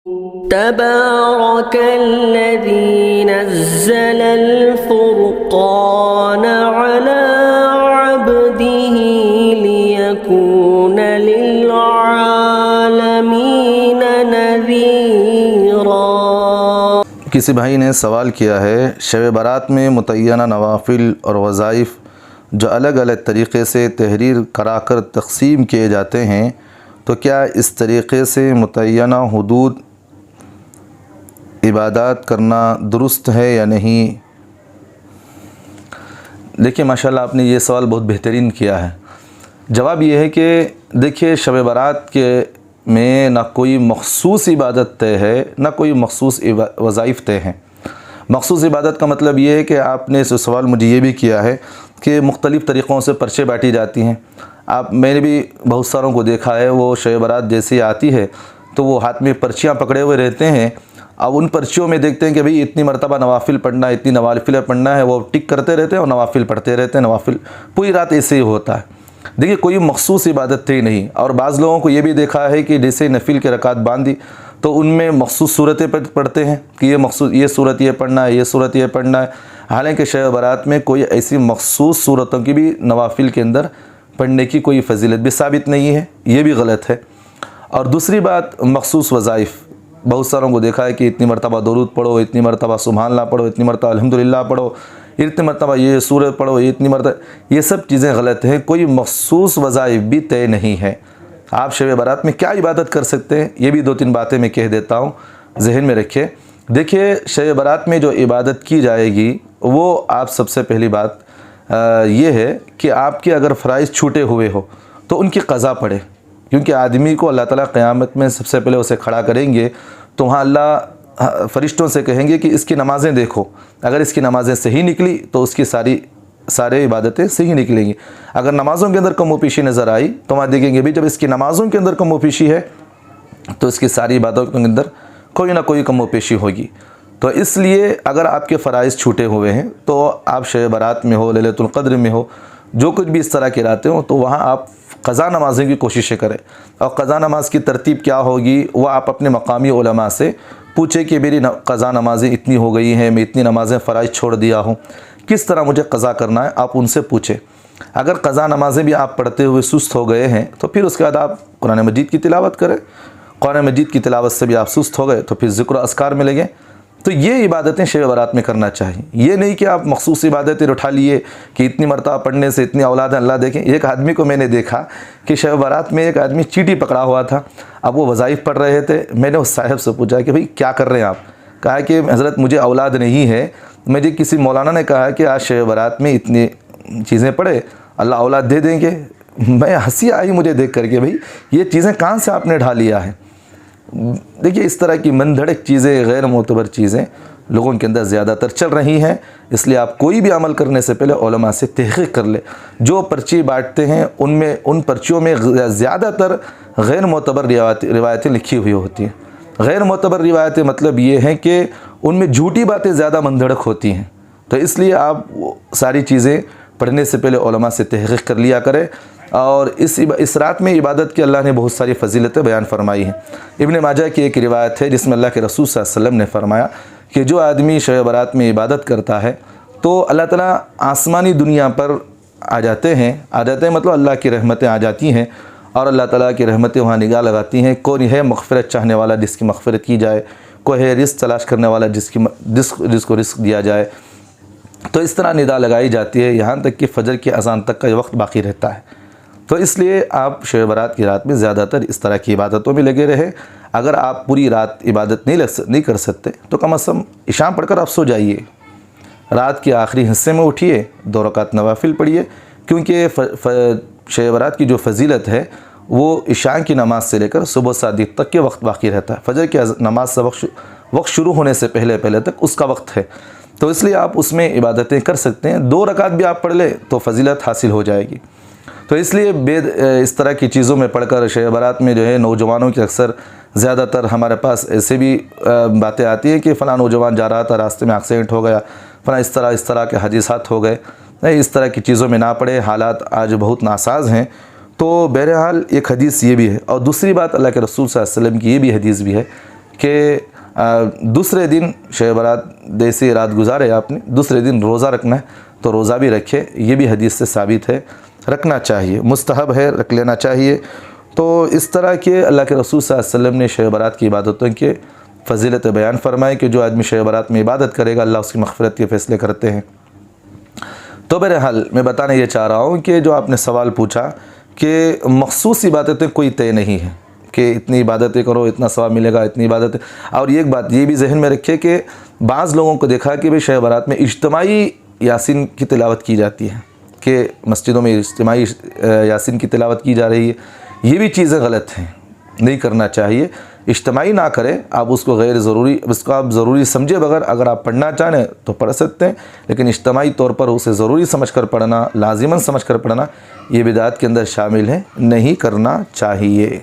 तबारकल्लज़ी नज़्ज़लल फ़ुरक़ान अला अब्दिही लियकून लिलआलमीन नज़ीरा। किसी भाई ने सवाल किया है, शब बारात में मुतय्यना नवाफिल और वज़ाइफ़ जो अलग अलग तरीक़े से तहरीर कराकर तक़सीम किए जाते हैं, तो क्या इस तरीक़े से मुतय्यना हुदूद इबादत करना दुरुस्त है या नहीं। देखिए माशाल्लाह आपने ये सवाल बहुत बेहतरीन किया है। जवाब ये है कि देखिए शब बारात के में ना कोई मख़सूस इबादत तय है, ना कोई मख़सूस वज़ाइफ़ तय हैं। मख़सूस इबादत का मतलब ये है कि आपने सवाल मुझे ये भी किया है कि मुख्तलिफ़ तरीक़ों से पर्चे बाँटी जाती हैं। मैंने भी बहुत सारों को देखा है, वो शब बारात जैसे आती है तो वो हाथ में पर्चियाँ पकड़े हुए रहते हैं। अब उन पर्चियों में देखते हैं कि भाई इतनी मरतबा नवाफिल पढ़ना है, इतनी नवाफिल पढ़ना है, वो टिक करते रहते हैं और नवाफिल पढ़ते रहते हैं। नवाफिल पूरी रात ऐसे ही होता है। देखिए कोई मख़सूस इबादत थी नहीं। और बाज़ लोगों को ये भी देखा है कि जैसे नफिल के रकात बांधी तो उनमें मख़सूस सूरतें पढ़ते हैं कि ये मख़सूस ये सूरत ये पढ़ना है, ये सूरत ये पढ़ना है। हालांकि शब बारात में कोई ऐसी मख़सूस सूरतों की भी नवाफिल के अंदर पढ़ने की कोई फ़जीलत भी साबित नहीं है, ये भी गलत है। और दूसरी बात, मख़सूस वज़ाइफ़ बहुत सारों को देखा है कि इतनी मरतबा दरूद पढ़ो, इतनी मरतबा सुभानअल्लाह पढ़ो, इतनी मरतबा अल्हम्दुलिल्लाह पढ़ो, इतनी मरतबा ये सूरत पढ़ो, इतनी मरतबा, ये सब चीज़ें गलत हैं। कोई मख़सूस वज़ाइफ़ भी तय नहीं है। आप शब बारात में क्या इबादत कर सकते हैं, ये भी 2-3 बातें मैं कह देता हूँ, जहन में रखिए। देखिए शब बारात में जो इबादत की जाएगी वो आप सबसे पहली बात ये है कि आपके अगर फ़राइज़ छूटे हुए हो तो उनकी क़ज़ा पड़े, क्योंकि आदमी को अल्लाह ताला क़यामत में सबसे पहले उसे खड़ा करेंगे तो वहाँ अल्लाह फ़रिश्तों से कहेंगे कि इसकी नमाज़ें देखो, अगर इसकी नमाज़ें सही निकली तो उसकी सारे इबादतें सही निकलेंगी। अगर नमाज़ों के अंदर कमोपेशी नज़र आई तो वहाँ देखेंगे भी जब इसकी नमाज़ों के अंदर कमोपेशी है तो इसकी सारी इबादतों के अंदर कोई ना कोई कमोपेशी होगी। तो इसलिए अगर आपके फ़राइज़ छूटे हुए हैं तो आप शब बारात में हो, लैलतुल क़द्र में हो, जो कुछ भी इस तरह के रातें हो, तो वहाँ आप क़ज़ा नमाज़ें की कोशिश करें। और क़ज़ा नमाज की तरतीब क्या होगी वो आप अपने मकामी उलमा से पूछे कि मेरी क़ज़ा नमाज़ें इतनी हो गई हैं, मैं इतनी नमाज़ें फ़राइज़ छोड़ दिया हूँ, किस तरह मुझे क़ज़ा करना है, आप उनसे पूछें। अगर क़ज़ा नमाज़ें भी आप पढ़ते हुए सुस्त हो गए हैं तो फिर उसके बाद आप कुरान मजीद की तिलावत करें। कुरान मजीद की तिलावत से भी आप सुस्त हो गए तो फिर ज़िक्र अस्कार में लगे। तो ये इबादतें शब बारात में करना चाहिए। ये नहीं कि आप मख़सूस इबादतें उठा लिए कि इतनी मरतबा पढ़ने से इतनी औलाद अल्लाह देखें। एक आदमी को मैंने देखा कि शब बारात में एक आदमी चीटी पकड़ा हुआ था, अब वो वज़ाइफ़ पढ़ रहे थे। मैंने उस साहब से पूछा कि भाई क्या कर रहे हैं आप? कहा कि हज़रत मुझे औलाद नहीं है। मुझे किसी मौलाना ने कहा कि आज शब बारात में इतनी चीज़ें पढ़े, अल्लाह औलाद दे देंगे। मैं हंसी आई मुझे देख करके, भाई ये चीज़ें कहाँ से आपने ढा लिया है। देखिए इस तरह की मनधड़क चीज़ें, गैर मोतबर चीज़ें लोगों के अंदर ज़्यादातर चल रही हैं। इसलिए आप कोई भी अमल करने से पहले उलमा से तहक़ीक़ कर ले। जो पर्ची बांटते हैं उनमें उन पर्चियों में ज़्यादातर गैर मोतबर रिवायतें लिखी हुई होती हैं। गैर मोतबर रिवायतें मतलब ये हैं कि उनमें झूठी बातें ज़्यादा मनधड़क होती हैं। तो इसलिए आप सारी चीज़ें पढ़ने से पहले उलमा से तहक़ीक़ कर लिया करें। और इस रात में इबादत की अल्लाह ने बहुत सारी फ़जीलतें बयान फरमाई हैं। इब्न माजा की एक रिवायत है जिसमें अल्लाह के रसूल सल्लल्लाहु अलैहि वसल्लम ने फरमाया कि जो आदमी शब बारात में इबादत करता है तो अल्लाह ताला आसमानी दुनिया पर आ जाते हैं मतलब अल्लाह की रहमतें आ जाती हैं और अल्लाह ताला की रहमतें वहाँ निगाह लगाती हैं। कोई है मग़फ़िरत चाहने वाला जिसकी मग़फ़िरत की जाए, कोई है रिज़्क़ तलाश करने वाला जिसको रिज़्क़ दिया जाए। तो इस तरह निदा लगाई जाती है यहाँ तक कि फ़जर की अज़ान तक का वक्त बाकी रहता है। तो इसलिए आप शब बारात की रात में ज़्यादातर इस तरह की इबादतों में लगे रहे। अगर आप पूरी रात इबादत नहीं कर सकते तो कम अज़ कम इशा पढ़कर आप सो जाइए। रात के आखिरी हिस्से में उठिए, 2 रकात नवाफिल पढ़िए, क्योंकि शब बारात की जो फजीलत है वो इशा की नमाज से लेकर सुबह सादिक तक के वक्त बाकी रहता है। फ़जर की नमाज से वक्त शुरू होने से पहले तक उसका वक्त है। तो इसलिए आप उसमें इबादतें कर सकते हैं। 2 रकात भी आप पढ़ लें तो फजीलत हासिल हो जाएगी। तो इसलिए इस तरह की चीज़ों में पढ़कर शब बारात में जो है नौजवानों की अक्सर ज़्यादातर हमारे पास ऐसे भी बातें आती हैं कि फ़लाँ नौजवान जा रहा था, रास्ते में एक्सीडेंट हो गया, फ़लाँ इस तरह के हादिसात हो गए। इस तरह की चीज़ों में ना पड़े। हालात आज बहुत नासाज हैं। तो बहरहाल एक हदीस ये भी है। और दूसरी बात, अल्लाह के रसूल सल्लल्लाहु अलैहि वसल्लम की ये भी हदीस भी है कि दूसरे दिन शब बारात जैसी रात गुजारे आपने, दूसरे दिन रोज़ा रखना है तो रोज़ा भी रखे, ये भी हदीस से साबित है, रखना चाहिए, मुस्तहब है, रख लेना चाहिए। तो इस तरह के अल्लाह के रसूल सल्लल्लाहु अलैहि वसल्लम ने शब बारात की इबादतों के फ़जीलत बयान फरमाए कि जो आदमी शब बारात में इबादत करेगा अल्लाह उसकी मग़फ़िरत के फ़ैसले करते हैं। तो बहरहाल मैं बताना ये चाह रहा हूँ कि जो आपने सवाल पूछा कि मख़सूस इबादतें कोई तय नहीं है कि इतनी इबादतें करो इतना सवाब मिलेगा, इतनी इबादतें। और एक बात ये भी जहन में रखे कि बाज़ लोगों को देखा कि भाई शब बारात में इज्तिमाई यासीन की तिलावत की जाती है, कि मस्जिदों में इज्तिमाई यासीन की तिलावत की जा रही है, ये भी चीज़ें गलत हैं, नहीं करना चाहिए। इज्तिमाई ना करें, आप उसको गैर ज़रूरी, उसको आप ज़रूरी समझे बगैर अगर आप पढ़ना चाहें तो पढ़ सकते हैं, लेकिन इज्तिमाई तौर पर उसे ज़रूरी समझकर पढ़ना, लाजिमन समझकर पढ़ना, ये बिदात के अंदर शामिल है, नहीं करना चाहिए।